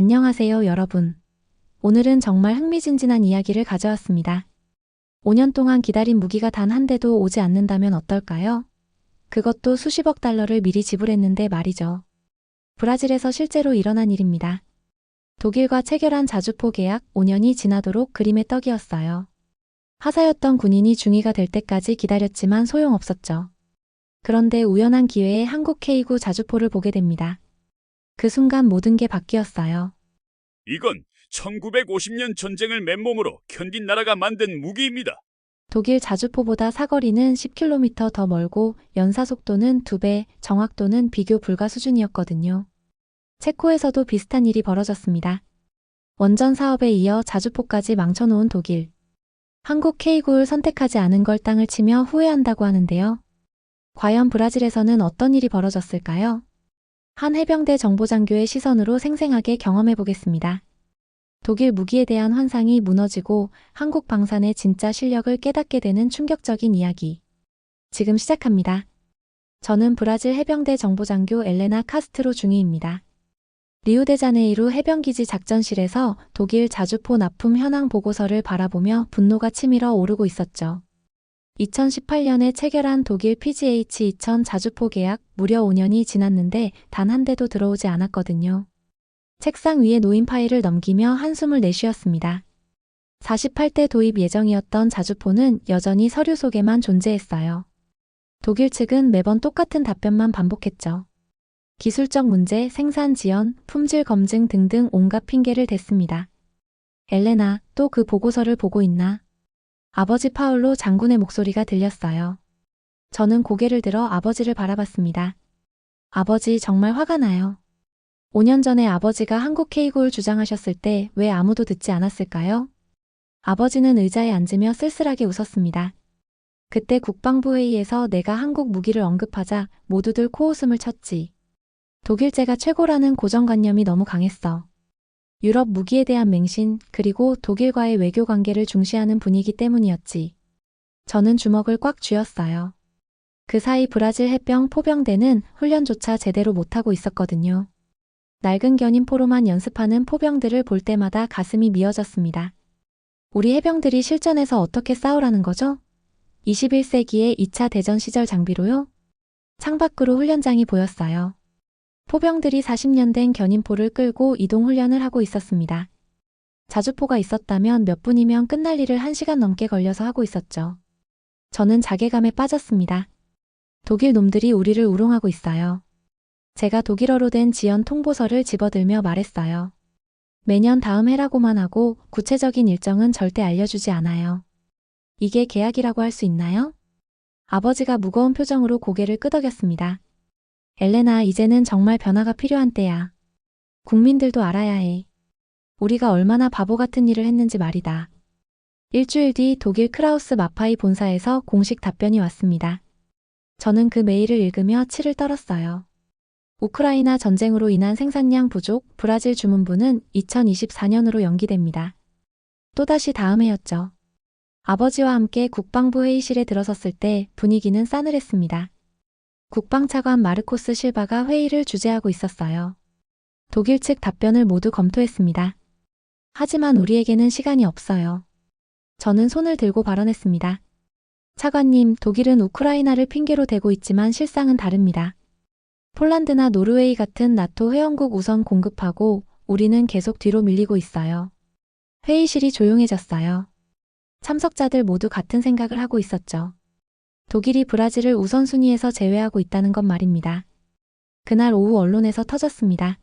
안녕하세요, 여러분. 오늘은 정말 흥미진진한 이야기를 가져왔습니다. 5년 동안 기다린 무기가 단 한 대도 오지 않는다면 어떨까요? 그것도 수십억 달러를 미리 지불했는데 말이죠. 브라질에서 실제로 일어난 일입니다. 독일과 체결한 자주포 계약 5년이 지나도록 그림의 떡이었어요. 하사였던 군인이 중위가 될 때까지 기다렸지만 소용없었죠. 그런데 우연한 기회에 한국 K9 자주포를 보게 됩니다. 그 순간 모든 게 바뀌었어요. 이건 1950년 전쟁을 맨몸으로 견딘 나라가 만든 무기입니다. 독일 자주포보다 사거리는 10km 더 멀고 연사 속도는 2배, 정확도는 비교 불가 수준이었거든요. 체코에서도 비슷한 일이 벌어졌습니다. 원전 사업에 이어 자주포까지 망쳐놓은 독일. 한국 K9를 선택하지 않은 걸 땅을 치며 후회한다고 하는데요. 과연 브라질에서는 어떤 일이 벌어졌을까요? 한 해병대 정보장교의 시선으로 생생하게 경험해 보겠습니다. 독일 무기에 대한 환상이 무너지고 한국 방산의 진짜 실력을 깨닫게 되는 충격적인 이야기. 지금 시작합니다. 저는 브라질 해병대 정보장교 엘레나 카스트로 중위입니다. 리우데자네이루 해병기지 작전실에서 독일 자주포 납품 현황 보고서를 바라보며 분노가 치밀어 오르고 있었죠. 2018년에 체결한 독일 PGH-2000 자주포 계약 무려 5년이 지났는데 단 한 대도 들어오지 않았거든요. 책상 위에 놓인 파일을 넘기며 한숨을 내쉬었습니다. 48대 도입 예정이었던 자주포는 여전히 서류 속에만 존재했어요. 독일 측은 매번 똑같은 답변만 반복했죠. 기술적 문제, 생산 지연, 품질 검증 등등 온갖 핑계를 댔습니다. 엘레나, 또 그 보고서를 보고 있나? 아버지 파울로 장군의 목소리가 들렸어요. 저는 고개를 들어 아버지를 바라봤습니다. 아버지, 정말 화가 나요. 5년 전에 아버지가 한국 K9를 주장하셨을 때 왜 아무도 듣지 않았을까요? 아버지는 의자에 앉으며 쓸쓸하게 웃었습니다. 그때 국방부 회의에서 내가 한국 무기를 언급하자 모두들 코웃음을 쳤지. 독일제가 최고라는 고정관념이 너무 강했어. 유럽 무기에 대한 맹신, 그리고 독일과의 외교 관계를 중시하는 분위기 때문이었지. 저는 주먹을 꽉 쥐었어요. 그 사이 브라질 해병 포병대는 훈련조차 제대로 못하고 있었거든요. 낡은 견인포로만 연습하는 포병들을 볼 때마다 가슴이 미어졌습니다. 우리 해병들이 실전에서 어떻게 싸우라는 거죠? 21세기의 2차 대전 시절 장비로요? 창밖으로 훈련장이 보였어요. 포병들이 40년 된 견인포를 끌고 이동훈련을 하고 있었습니다. 자주포가 있었다면 몇 분이면 끝날 일을 1시간 넘게 걸려서 하고 있었죠. 저는 자괴감에 빠졌습니다. 독일 놈들이 우리를 우롱하고 있어요. 제가 독일어로 된 지연 통보서를 집어들며 말했어요. 매년 다음 해라고만 하고 구체적인 일정은 절대 알려주지 않아요. 이게 계약이라고 할 수 있나요? 아버지가 무거운 표정으로 고개를 끄덕였습니다. 엘레나, 이제는 정말 변화가 필요한 때야. 국민들도 알아야 해. 우리가 얼마나 바보 같은 일을 했는지 말이다. 일주일 뒤 독일 크라우스 마파이 본사에서 공식 답변이 왔습니다. 저는 그 메일을 읽으며 치를 떨었어요. 우크라이나 전쟁으로 인한 생산량 부족, 브라질 주문부는 2024년으로 연기됩니다. 또다시 다음 해였죠. 아버지와 함께 국방부 회의실에 들어섰을 때 분위기는 싸늘했습니다. 국방차관 마르코스 실바가 회의를 주재하고 있었어요. 독일 측 답변을 모두 검토했습니다. 하지만 우리에게는 시간이 없어요. 저는 손을 들고 발언했습니다. 차관님, 독일은 우크라이나를 핑계로 대고 있지만 실상은 다릅니다. 폴란드나 노르웨이 같은 나토 회원국 우선 공급하고 우리는 계속 뒤로 밀리고 있어요. 회의실이 조용해졌어요. 참석자들 모두 같은 생각을 하고 있었죠. 독일이 브라질을 우선순위에서 제외하고 있다는 것 말입니다. 그날 오후 언론에서 터졌습니다.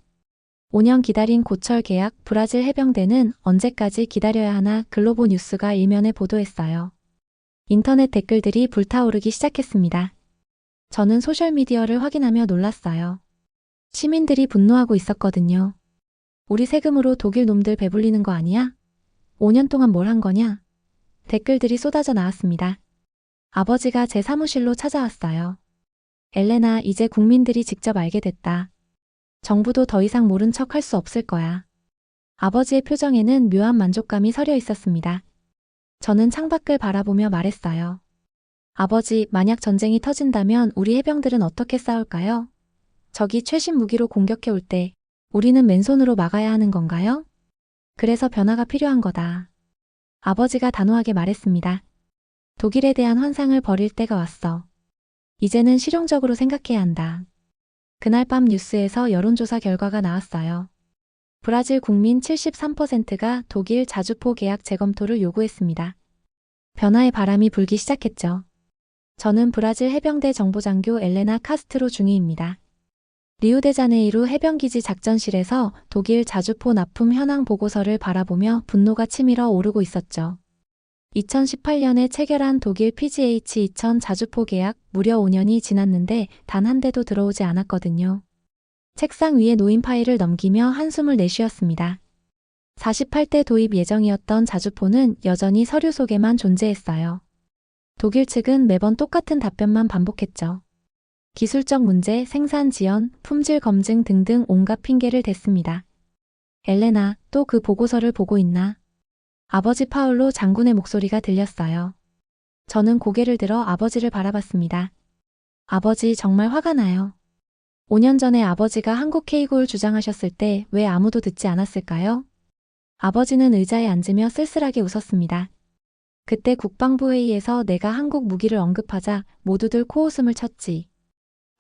5년 기다린 고철 계약, 브라질 해병대는 언제까지 기다려야 하나 글로보 뉴스가 일면에 보도했어요. 인터넷 댓글들이 불타오르기 시작했습니다. 저는 소셜미디어를 확인하며 놀랐어요. 시민들이 분노하고 있었거든요. 우리 세금으로 독일 놈들 배불리는 거 아니야? 5년 동안 뭘 한 거냐? 댓글들이 쏟아져 나왔습니다. 아버지가 제 사무실로 찾아왔어요. 엘레나, 이제 국민들이 직접 알게 됐다. 정부도 더 이상 모른 척 할 수 없을 거야. 아버지의 표정에는 묘한 만족감이 서려 있었습니다. 저는 창밖을 바라보며 말했어요. 아버지, 만약 전쟁이 터진다면 우리 해병들은 어떻게 싸울까요? 적이 최신 무기로 공격해 올 때 우리는 맨손으로 막아야 하는 건가요? 그래서 변화가 필요한 거다. 아버지가 단호하게 말했습니다. 독일에 대한 환상을 버릴 때가 왔어. 이제는 실용적으로 생각해야 한다. 그날 밤 뉴스에서 여론조사 결과가 나왔어요. 브라질 국민 73%가 독일 자주포 계약 재검토를 요구했습니다. 변화의 바람이 불기 시작했죠. 저는 브라질 해병대 정보장교 엘레나 카스트로 중위입니다. 리우데자네이루 해병기지 작전실에서 독일 자주포 납품 현황 보고서를 바라보며 분노가 치밀어 오르고 있었죠. 2018년에 체결한 독일 PGH 2000 자주포 계약 무려 5년이 지났는데 단 한 대도 들어오지 않았거든요. 책상 위에 놓인 파일을 넘기며 한숨을 내쉬었습니다. 48대 도입 예정이었던 자주포는 여전히 서류 속에만 존재했어요. 독일 측은 매번 똑같은 답변만 반복했죠. 기술적 문제, 생산 지연, 품질 검증 등등 온갖 핑계를 댔습니다. 엘레나, 또 그 보고서를 보고 있나? 아버지 파울로 장군의 목소리가 들렸어요. 저는 고개를 들어 아버지를 바라봤습니다. 아버지 정말 화가 나요. 5년 전에 아버지가 한국 K고를 주장하셨을 때 왜 아무도 듣지 않았을까요? 아버지는 의자에 앉으며 쓸쓸하게 웃었습니다. 그때 국방부 회의에서 내가 한국 무기를 언급하자 모두들 코웃음을 쳤지.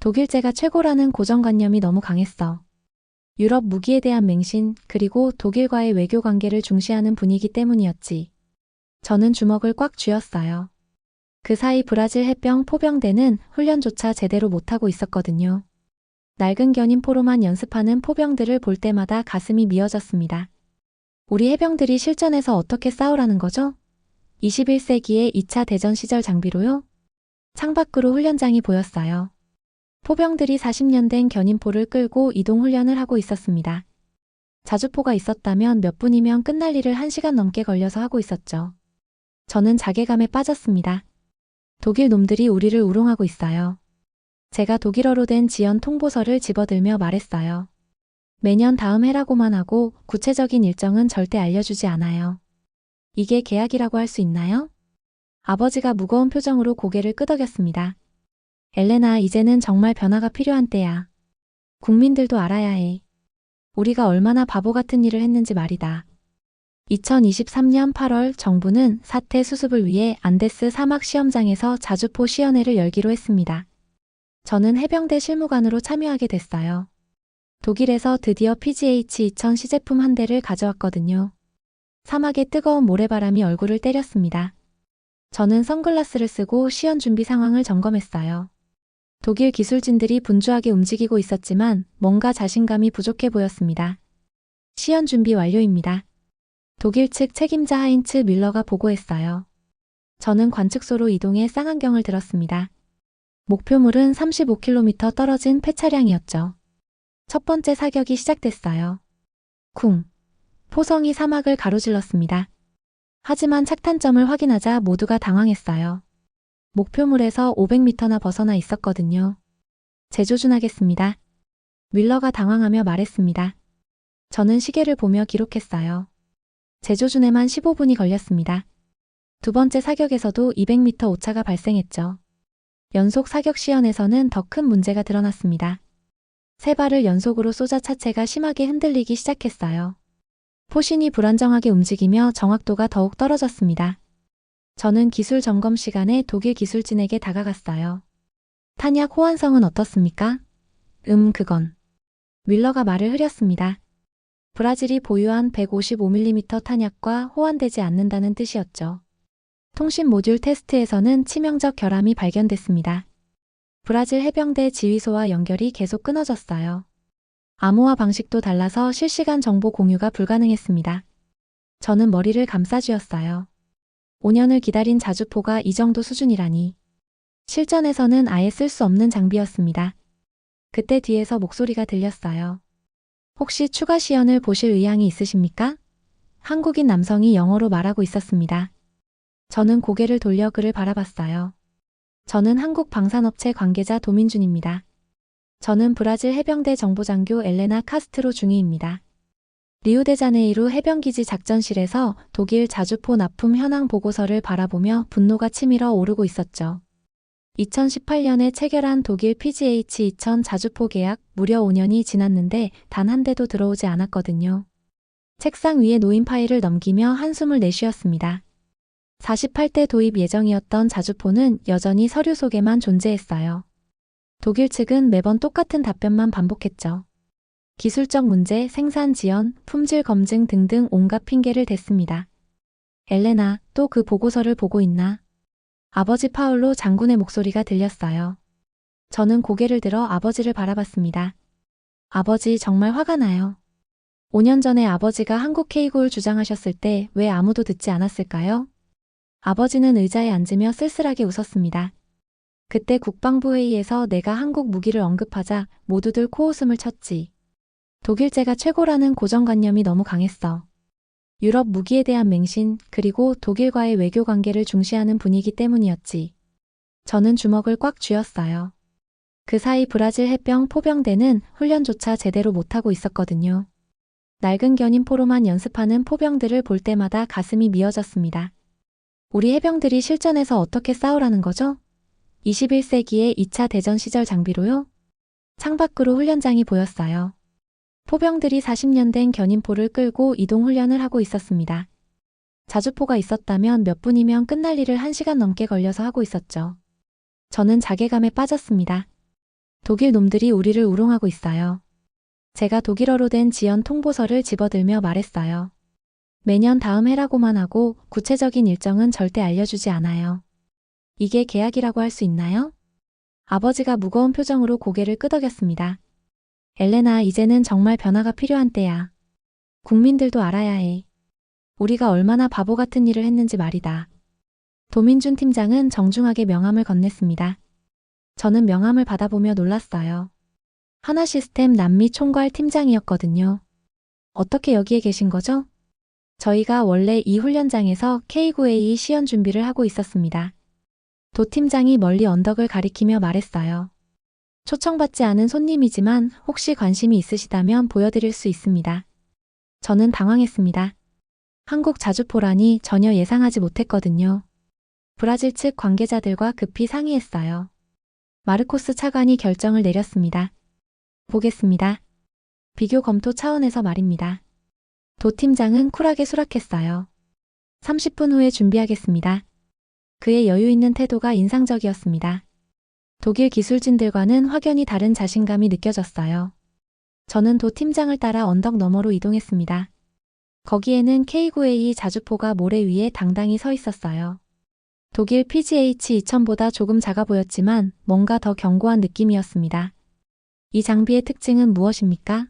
독일제가 최고라는 고정관념이 너무 강했어. 유럽 무기에 대한 맹신, 그리고 독일과의 외교 관계를 중시하는 분위기 때문이었지. 저는 주먹을 꽉 쥐었어요. 그 사이 브라질 해병 포병대는 훈련조차 제대로 못하고 있었거든요. 낡은 견인포로만 연습하는 포병들을 볼 때마다 가슴이 미어졌습니다. 우리 해병들이 실전에서 어떻게 싸우라는 거죠? 21세기의 2차 대전 시절 장비로요? 창밖으로 훈련장이 보였어요. 포병들이 40년 된 견인포를 끌고 이동훈련을 하고 있었습니다. 자주포가 있었다면 몇 분이면 끝날 일을 1시간 넘게 걸려서 하고 있었죠. 저는 자괴감에 빠졌습니다. 독일 놈들이 우리를 우롱하고 있어요. 제가 독일어로 된 지연 통보서를 집어들며 말했어요. 매년 다음 해라고만 하고 구체적인 일정은 절대 알려주지 않아요. 이게 계약이라고 할 수 있나요? 아버지가 무거운 표정으로 고개를 끄덕였습니다. 엘레나, 이제는 정말 변화가 필요한 때야. 국민들도 알아야 해. 우리가 얼마나 바보 같은 일을 했는지 말이다. 2023년 8월 정부는 사태 수습을 위해 안데스 사막 시험장에서 자주포 시연회를 열기로 했습니다. 저는 해병대 실무관으로 참여하게 됐어요. 독일에서 드디어 PGH 2000 시제품 한 대를 가져왔거든요. 사막의 뜨거운 모래바람이 얼굴을 때렸습니다. 저는 선글라스를 쓰고 시연 준비 상황을 점검했어요. 독일 기술진들이 분주하게 움직이고 있었지만 뭔가 자신감이 부족해 보였습니다. 시연 준비 완료입니다. 독일 측 책임자 하인츠 밀러가 보고했어요. 저는 관측소로 이동해 쌍안경을 들었습니다. 목표물은 35km 떨어진 폐차량이었죠. 첫 번째 사격이 시작됐어요. 쿵. 포성이 사막을 가로질렀습니다. 하지만 착탄점을 확인하자 모두가 당황했어요. 목표물에서 500m나 벗어나 있었거든요. 재조준하겠습니다. 밀러가 당황하며 말했습니다. 저는 시계를 보며 기록했어요. 재조준에만 15분이 걸렸습니다. 두 번째 사격에서도 200m 오차가 발생했죠. 연속 사격 시연에서는 더 큰 문제가 드러났습니다. 세 발을 연속으로 쏘자 차체가 심하게 흔들리기 시작했어요. 포신이 불안정하게 움직이며 정확도가 더욱 떨어졌습니다. 저는 기술 점검 시간에 독일 기술진에게 다가갔어요. 탄약 호환성은 어떻습니까? 그건. 윌러가 말을 흐렸습니다. 브라질이 보유한 155mm 탄약과 호환되지 않는다는 뜻이었죠. 통신 모듈 테스트에서는 치명적 결함이 발견됐습니다. 브라질 해병대 지휘소와 연결이 계속 끊어졌어요. 암호화 방식도 달라서 실시간 정보 공유가 불가능했습니다. 저는 머리를 감싸쥐었어요. 5년을 기다린 자주포가 이 정도 수준이라니. 실전에서는 아예 쓸 수 없는 장비였습니다. 그때 뒤에서 목소리가 들렸어요. 혹시 추가 시연을 보실 의향이 있으십니까? 한국인 남성이 영어로 말하고 있었습니다. 저는 고개를 돌려 그를 바라봤어요. 저는 한국 방산업체 관계자 도민준입니다. 저는 브라질 해병대 정보장교 엘레나 카스트로 중위입니다. 리우데자네이루 해병기지 작전실에서 독일 자주포 납품 현황 보고서를 바라보며 분노가 치밀어 오르고 있었죠. 2018년에 체결한 독일 PGH 2000 자주포 계약 무려 5년이 지났는데 단 한 대도 들어오지 않았거든요. 책상 위에 놓인 파일을 넘기며 한숨을 내쉬었습니다. 48대 도입 예정이었던 자주포는 여전히 서류 속에만 존재했어요. 독일 측은 매번 똑같은 답변만 반복했죠. 기술적 문제, 생산 지연, 품질 검증 등등 온갖 핑계를 댔습니다. 엘레나, 또 그 보고서를 보고 있나? 아버지 파울로 장군의 목소리가 들렸어요. 저는 고개를 들어 아버지를 바라봤습니다. 아버지, 정말 화가 나요. 5년 전에 아버지가 한국 K구를 주장하셨을 때 왜 아무도 듣지 않았을까요? 아버지는 의자에 앉으며 쓸쓸하게 웃었습니다. 그때 국방부회의에서 내가 한국 무기를 언급하자 모두들 코웃음을 쳤지. 독일제가 최고라는 고정관념이 너무 강했어. 유럽 무기에 대한 맹신, 그리고 독일과의 외교 관계를 중시하는 분위기 때문이었지. 저는 주먹을 꽉 쥐었어요. 그 사이 브라질 해병 포병대는 훈련조차 제대로 못하고 있었거든요. 낡은 견인포로만 연습하는 포병들을 볼 때마다 가슴이 미어졌습니다. 우리 해병들이 실전에서 어떻게 싸우라는 거죠? 21세기의 2차 대전 시절 장비로요? 창밖으로 훈련장이 보였어요. 포병들이 40년 된 견인포를 끌고 이동훈련을 하고 있었습니다. 자주포가 있었다면 몇 분이면 끝날 일을 1시간 넘게 걸려서 하고 있었죠. 저는 자괴감에 빠졌습니다. 독일 놈들이 우리를 우롱하고 있어요. 제가 독일어로 된 지연 통보서를 집어들며 말했어요. 매년 다음 해라고만 하고 구체적인 일정은 절대 알려주지 않아요. 이게 계약이라고 할 수 있나요? 아버지가 무거운 표정으로 고개를 끄덕였습니다. 엘레나, 이제는 정말 변화가 필요한 때야. 국민들도 알아야 해. 우리가 얼마나 바보 같은 일을 했는지 말이다. 도민준 팀장은 정중하게 명함을 건넸습니다. 저는 명함을 받아보며 놀랐어요. 하나시스템 남미 총괄 팀장이었거든요. 어떻게 여기에 계신 거죠? 저희가 원래 이 훈련장에서 K9A 시연 준비를 하고 있었습니다. 도 팀장이 멀리 언덕을 가리키며 말했어요. 초청받지 않은 손님이지만 혹시 관심이 있으시다면 보여드릴 수 있습니다. 저는 당황했습니다. 한국 자주포라니 전혀 예상하지 못했거든요. 브라질 측 관계자들과 급히 상의했어요. 마르코스 차관이 결정을 내렸습니다. 보겠습니다. 비교 검토 차원에서 말입니다. 도 팀장은 쿨하게 수락했어요. 30분 후에 준비하겠습니다. 그의 여유 있는 태도가 인상적이었습니다. 독일 기술진들과는 확연히 다른 자신감이 느껴졌어요. 저는 도 팀장을 따라 언덕 너머로 이동했습니다. 거기에는 K9A 자주포가 모래 위에 당당히 서 있었어요. 독일 PGH 2000보다 조금 작아 보였지만 뭔가 더 견고한 느낌이었습니다. 이 장비의 특징은 무엇입니까?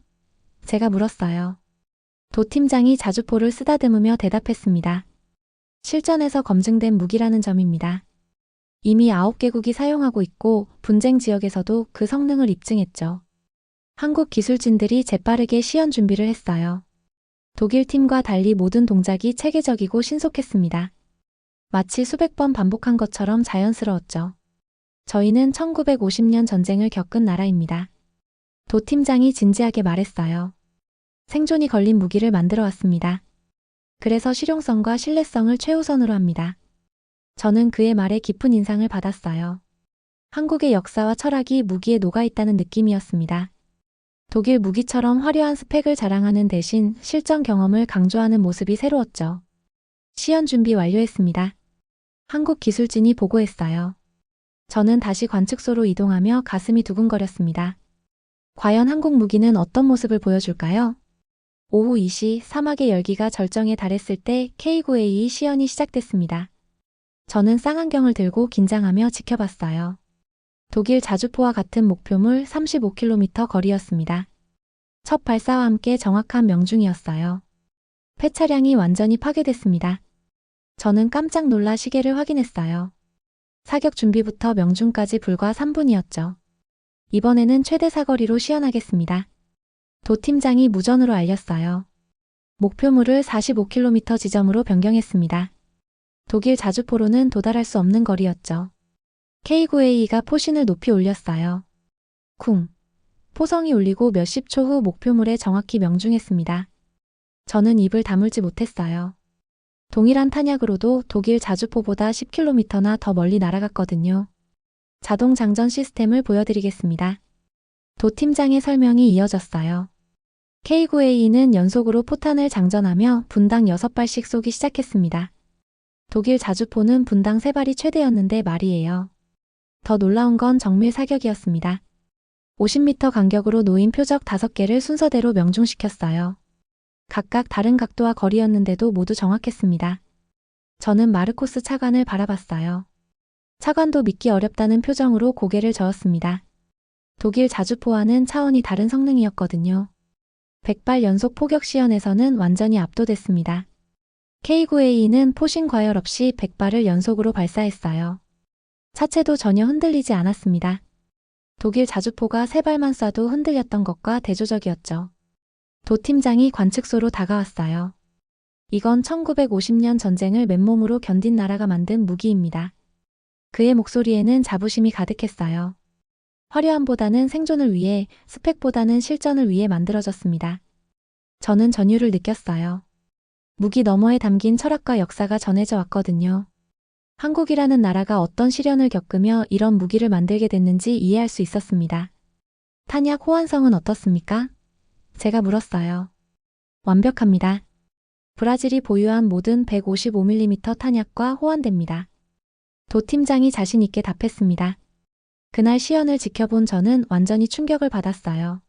제가 물었어요. 도 팀장이 자주포를 쓰다듬으며 대답했습니다. 실전에서 검증된 무기라는 점입니다. 이미 9개국이 사용하고 있고 분쟁 지역에서도 그 성능을 입증했죠. 한국 기술진들이 재빠르게 시연 준비를 했어요. 독일 팀과 달리 모든 동작이 체계적이고 신속했습니다. 마치 수백 번 반복한 것처럼 자연스러웠죠. 저희는 1950년 전쟁을 겪은 나라입니다. 도 팀장이 진지하게 말했어요. 생존이 걸린 무기를 만들어 왔습니다. 그래서 실용성과 신뢰성을 최우선으로 합니다. 저는 그의 말에 깊은 인상을 받았어요. 한국의 역사와 철학이 무기에 녹아있다는 느낌이었습니다. 독일 무기처럼 화려한 스펙을 자랑하는 대신 실전 경험을 강조하는 모습이 새로웠죠. 시연 준비 완료했습니다. 한국 기술진이 보고했어요. 저는 다시 관측소로 이동하며 가슴이 두근거렸습니다. 과연 한국 무기는 어떤 모습을 보여줄까요? 오후 2시 사막의 열기가 절정에 달했을 때 K9A 시연이 시작됐습니다. 저는 쌍안경을 들고 긴장하며 지켜봤어요. 독일 자주포와 같은 목표물 35km 거리였습니다. 첫 발사와 함께 정확한 명중이었어요. 폐차량이 완전히 파괴됐습니다. 저는 깜짝 놀라 시계를 확인했어요. 사격 준비부터 명중까지 불과 3분이었죠. 이번에는 최대 사거리로 시연하겠습니다. 도 팀장이 무전으로 알렸어요. 목표물을 45km 지점으로 변경했습니다. 독일 자주포로는 도달할 수 없는 거리였죠. K9A가 포신을 높이 올렸어요. 쿵. 포성이 울리고 몇십 초 후 목표물에 정확히 명중했습니다. 저는 입을 다물지 못했어요. 동일한 탄약으로도 독일 자주포보다 10km나 더 멀리 날아갔거든요. 자동 장전 시스템을 보여드리겠습니다. 도 팀장의 설명이 이어졌어요. K9A는 연속으로 포탄을 장전하며 분당 6발씩 쏘기 시작했습니다. 독일 자주포는 분당 3발이 최대였는데 말이에요. 더 놀라운 건 정밀 사격이었습니다. 50m 간격으로 놓인 표적 5개를 순서대로 명중시켰어요. 각각 다른 각도와 거리였는데도 모두 정확했습니다. 저는 마르코스 차관을 바라봤어요. 차관도 믿기 어렵다는 표정으로 고개를 저었습니다. 독일 자주포와는 차원이 다른 성능이었거든요. 100발 연속 포격 시연에서는 완전히 압도됐습니다. K9A는 포신 과열 없이 100발을 연속으로 발사했어요. 차체도 전혀 흔들리지 않았습니다. 독일 자주포가 3발만 쏴도 흔들렸던 것과 대조적이었죠. 도 팀장이 관측소로 다가왔어요. 이건 1950년 전쟁을 맨몸으로 견딘 나라가 만든 무기입니다. 그의 목소리에는 자부심이 가득했어요. 화려함보다는 생존을 위해, 스펙보다는 실전을 위해 만들어졌습니다. 저는 전율을 느꼈어요. 무기 너머에 담긴 철학과 역사가 전해져 왔거든요. 한국이라는 나라가 어떤 시련을 겪으며 이런 무기를 만들게 됐는지 이해할 수 있었습니다. 탄약 호환성은 어떻습니까? 제가 물었어요. 완벽합니다. 브라질이 보유한 모든 155mm 탄약과 호환됩니다. 도 팀장이 자신 있게 답했습니다. 그날 시연을 지켜본 저는 완전히 충격을 받았어요.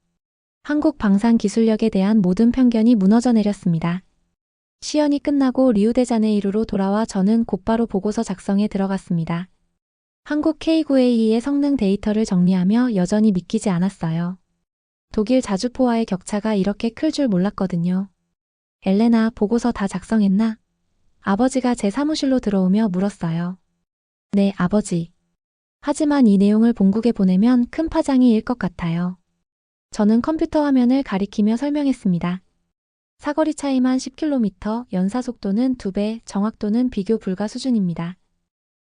한국 방산 기술력에 대한 모든 편견이 무너져 내렸습니다. 시연이 끝나고 리우데자네이루로 돌아와 저는 곧바로 보고서 작성에 들어갔습니다. 한국 K9A의 성능 데이터를 정리하며 여전히 믿기지 않았어요. 독일 자주포와의 격차가 이렇게 클 줄 몰랐거든요. 엘레나, 보고서 다 작성했나? 아버지가 제 사무실로 들어오며 물었어요. 네, 아버지. 하지만 이 내용을 본국에 보내면 큰 파장이 일 것 같아요. 저는 컴퓨터 화면을 가리키며 설명했습니다. 사거리 차이만 10km, 연사속도는 2배, 정확도는 비교 불가 수준입니다.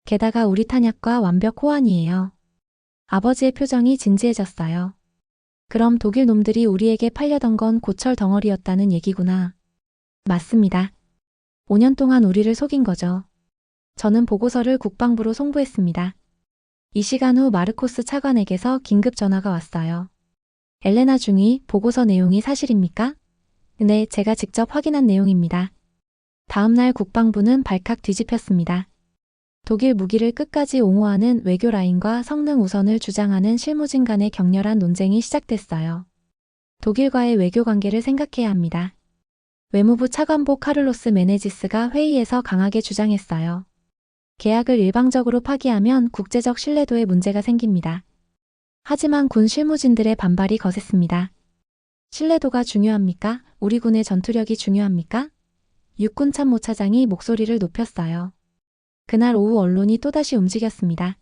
게다가 우리 탄약과 완벽 호환이에요. 아버지의 표정이 진지해졌어요. 그럼 독일 놈들이 우리에게 팔려던 건 고철 덩어리였다는 얘기구나. 맞습니다. 5년 동안 우리를 속인 거죠. 저는 보고서를 국방부로 송부했습니다. 이 시간 후 마르코스 차관에게서 긴급 전화가 왔어요. 엘레나 중위, 보고서 내용이 사실입니까? 네, 제가 직접 확인한 내용입니다. 다음날 국방부는 발칵 뒤집혔습니다. 독일 무기를 끝까지 옹호하는 외교 라인과 성능 우선을 주장하는 실무진 간의 격렬한 논쟁이 시작됐어요. 독일과의 외교 관계를 생각해야 합니다. 외무부 차관보 카를로스 메네지스가 회의에서 강하게 주장했어요. 계약을 일방적으로 파기하면 국제적 신뢰도에 문제가 생깁니다. 하지만 군 실무진들의 반발이 거셌습니다. 신뢰도가 중요합니까? 우리 군의 전투력이 중요합니까? 육군 참모차장이 목소리를 높였어요. 그날 오후 언론이 또다시 움직였습니다.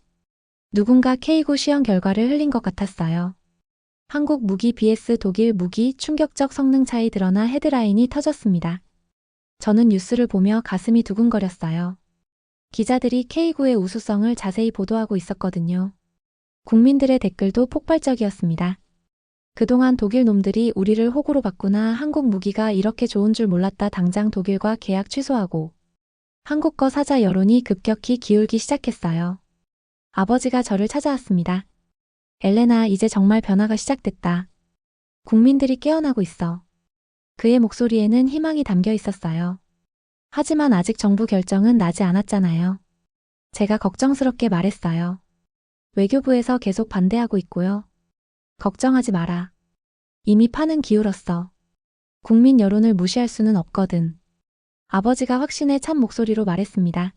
누군가 K9 시험 결과를 흘린 것 같았어요. 한국 무기 vs 독일 무기 충격적 성능 차이 드러나 헤드라인이 터졌습니다. 저는 뉴스를 보며 가슴이 두근거렸어요. 기자들이 K9의 우수성을 자세히 보도하고 있었거든요. 국민들의 댓글도 폭발적이었습니다. 그동안 독일 놈들이 우리를 호구로 봤구나. 한국 무기가 이렇게 좋은 줄 몰랐다. 당장 독일과 계약 취소하고. 한국 거 사자 여론이 급격히 기울기 시작했어요. 아버지가 저를 찾아왔습니다. 엘레나, 이제 정말 변화가 시작됐다. 국민들이 깨어나고 있어. 그의 목소리에는 희망이 담겨 있었어요. 하지만 아직 정부 결정은 나지 않았잖아요. 제가 걱정스럽게 말했어요. 외교부에서 계속 반대하고 있고요. 걱정하지 마라. 이미 판은 기울었어. 국민 여론을 무시할 수는 없거든. 아버지가 확신에 찬 목소리로 말했습니다.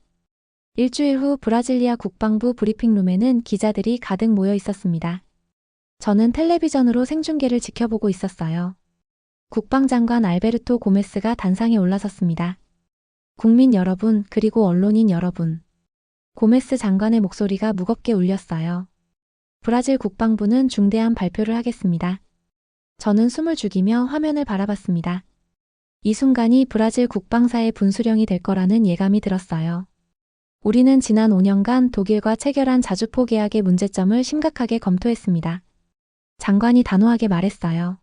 일주일 후 브라질리아 국방부 브리핑룸에는 기자들이 가득 모여 있었습니다. 저는 텔레비전으로 생중계를 지켜보고 있었어요. 국방장관 알베르토 고메스가 단상에 올라섰습니다. 국민 여러분, 그리고 언론인 여러분. 고메스 장관의 목소리가 무겁게 울렸어요. 브라질 국방부는 중대한 발표를 하겠습니다. 저는 숨을 죽이며 화면을 바라봤습니다. 이 순간이 브라질 국방사의 분수령이 될 거라는 예감이 들었어요. 우리는 지난 5년간 독일과 체결한 자주포 계약의 문제점을 심각하게 검토했습니다. 장관이 단호하게 말했어요.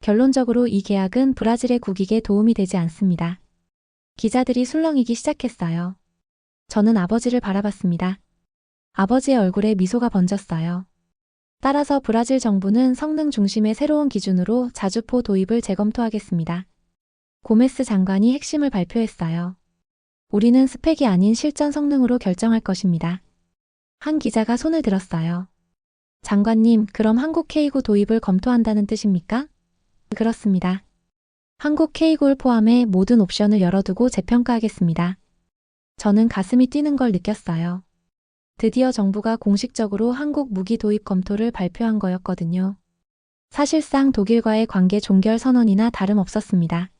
결론적으로 이 계약은 브라질의 국익에 도움이 되지 않습니다. 기자들이 술렁이기 시작했어요. 저는 아버지를 바라봤습니다. 아버지의 얼굴에 미소가 번졌어요. 따라서 브라질 정부는 성능 중심의 새로운 기준으로 자주포 도입을 재검토하겠습니다. 고메스 장관이 핵심을 발표했어요. 우리는 스펙이 아닌 실전 성능으로 결정할 것입니다. 한 기자가 손을 들었어요. 장관님, 그럼 한국 K9 도입을 검토한다는 뜻입니까? 그렇습니다. 한국 K9를 포함해 모든 옵션을 열어두고 재평가하겠습니다. 저는 가슴이 뛰는 걸 느꼈어요. 드디어 정부가 공식적으로 한국 무기 도입 검토를 발표한 거였거든요. 사실상 독일과의 관계 종결 선언이나 다름없었습니다.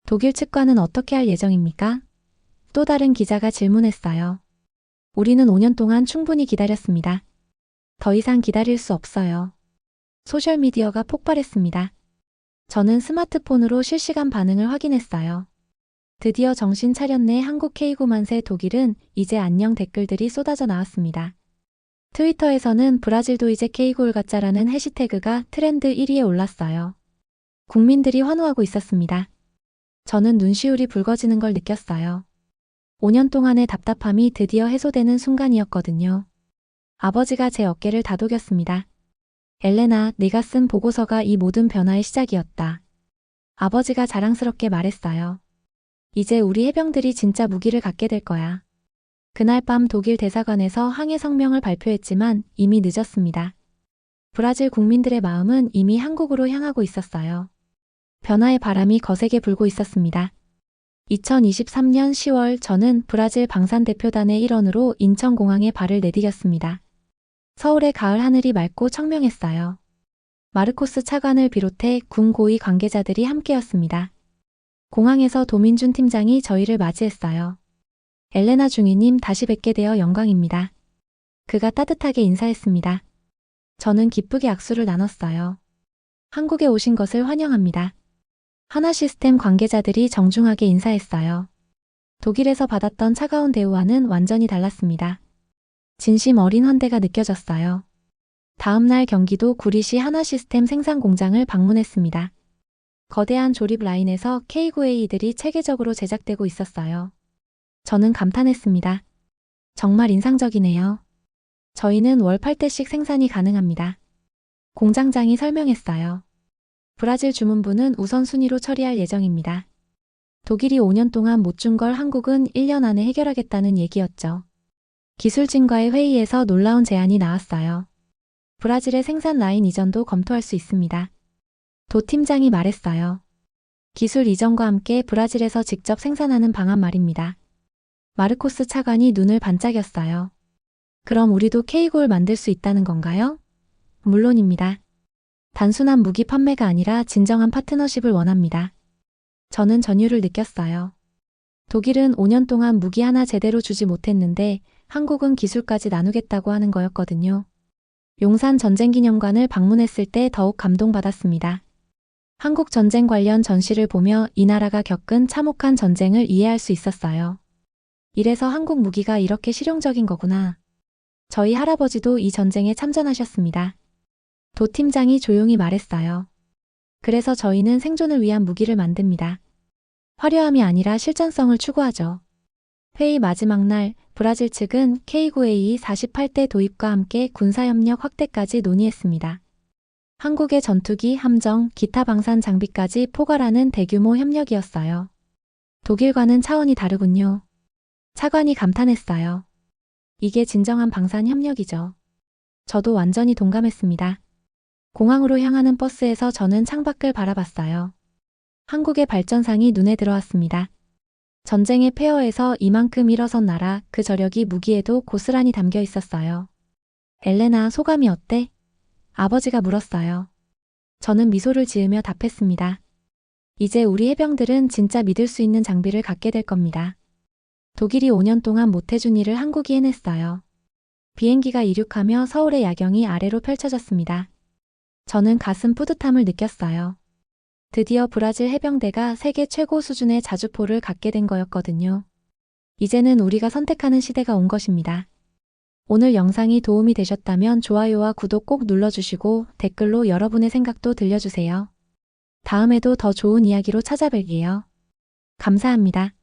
독일 측과는 어떻게 할 예정입니까? 또 다른 기자가 질문했어요. 우리는 5년 동안 충분히 기다렸습니다. 더 이상 기다릴 수 없어요. 소셜미디어가 폭발했습니다. 저는 스마트폰으로 실시간 반응을 확인했어요. 드디어 정신 차렸네. 한국 K9 만세. 독일은 이제 안녕 댓글들이 쏟아져 나왔습니다. 트위터에서는 브라질도 이제 K9를 갖자라는 해시태그가 트렌드 1위에 올랐어요. 국민들이 환호하고 있었습니다. 저는 눈시울이 붉어지는 걸 느꼈어요. 5년 동안의 답답함이 드디어 해소되는 순간이었거든요. 아버지가 제 어깨를 다독였습니다. 엘레나, 네가 쓴 보고서가 이 모든 변화의 시작이었다. 아버지가 자랑스럽게 말했어요. 이제 우리 해병들이 진짜 무기를 갖게 될 거야. 그날 밤 독일 대사관에서 항해 성명을 발표했지만 이미 늦었습니다. 브라질 국민들의 마음은 이미 한국으로 향하고 있었어요. 변화의 바람이 거세게 불고 있었습니다. 2023년 10월 저는 브라질 방산대표단의 일원으로 인천공항에 발을 내디뎠습니다. 서울의 가을 하늘이 맑고 청명했어요. 마르코스 차관을 비롯해 군 고위 관계자들이 함께였습니다. 공항에서 도민준 팀장이 저희를 맞이했어요. 엘레나 중위님, 다시 뵙게 되어 영광입니다. 그가 따뜻하게 인사했습니다. 저는 기쁘게 악수를 나눴어요. 한국에 오신 것을 환영합니다. 하나시스템 관계자들이 정중하게 인사했어요. 독일에서 받았던 차가운 대우와는 완전히 달랐습니다. 진심 어린 환대가 느껴졌어요. 다음 날 경기도 구리시 하나시스템 생산 공장을 방문했습니다. 거대한 조립 라인에서 K9A들이 체계적으로 제작되고 있었어요. 저는 감탄했습니다. 정말 인상적이네요. 저희는 월 8대씩 생산이 가능합니다. 공장장이 설명했어요. 브라질 주문부는 우선순위로 처리할 예정입니다. 독일이 5년 동안 못 준 걸 한국은 1년 안에 해결하겠다는 얘기였죠. 기술진과의 회의에서 놀라운 제안이 나왔어요. 브라질의 생산 라인 이전도 검토할 수 있습니다. 도 팀장이 말했어요. 기술 이전과 함께 브라질에서 직접 생산하는 방안 말입니다. 마르코스 차관이 눈을 반짝였어요. 그럼 우리도 K9를 만들 수 있다는 건가요? 물론입니다. 단순한 무기 판매가 아니라 진정한 파트너십을 원합니다. 저는 전율을 느꼈어요. 독일은 5년 동안 무기 하나 제대로 주지 못했는데 한국은 기술까지 나누겠다고 하는 거였거든요. 용산 전쟁기념관을 방문했을 때 더욱 감동받았습니다. 한국 전쟁 관련 전시를 보며 이 나라가 겪은 참혹한 전쟁을 이해할 수 있었어요. 이래서 한국 무기가 이렇게 실용적인 거구나. 저희 할아버지도 이 전쟁에 참전하셨습니다. 도 팀장이 조용히 말했어요. 그래서 저희는 생존을 위한 무기를 만듭니다. 화려함이 아니라 실전성을 추구하죠. 회의 마지막 날, 브라질 측은 K9A 48대 도입과 함께 군사협력 확대까지 논의했습니다. 한국의 전투기, 함정, 기타 방산 장비까지 포괄하는 대규모 협력이었어요. 독일과는 차원이 다르군요. 차관이 감탄했어요. 이게 진정한 방산 협력이죠. 저도 완전히 동감했습니다. 공항으로 향하는 버스에서 저는 창밖을 바라봤어요. 한국의 발전상이 눈에 들어왔습니다. 전쟁의 폐허에서 이만큼 일어선 나라, 그 저력이 무기에도 고스란히 담겨 있었어요. 엘레나, 소감이 어때? 아버지가 물었어요. 저는 미소를 지으며 답했습니다. 이제 우리 해병들은 진짜 믿을 수 있는 장비를 갖게 될 겁니다. 독일이 5년 동안 못해준 일을 한국이 해냈어요. 비행기가 이륙하며 서울의 야경이 아래로 펼쳐졌습니다. 저는 가슴 뿌듯함을 느꼈어요. 드디어 브라질 해병대가 세계 최고 수준의 자주포를 갖게 된 거였거든요. 이제는 우리가 선택하는 시대가 온 것입니다. 오늘 영상이 도움이 되셨다면 좋아요와 구독 꼭 눌러주시고 댓글로 여러분의 생각도 들려주세요. 다음에도 더 좋은 이야기로 찾아뵐게요. 감사합니다.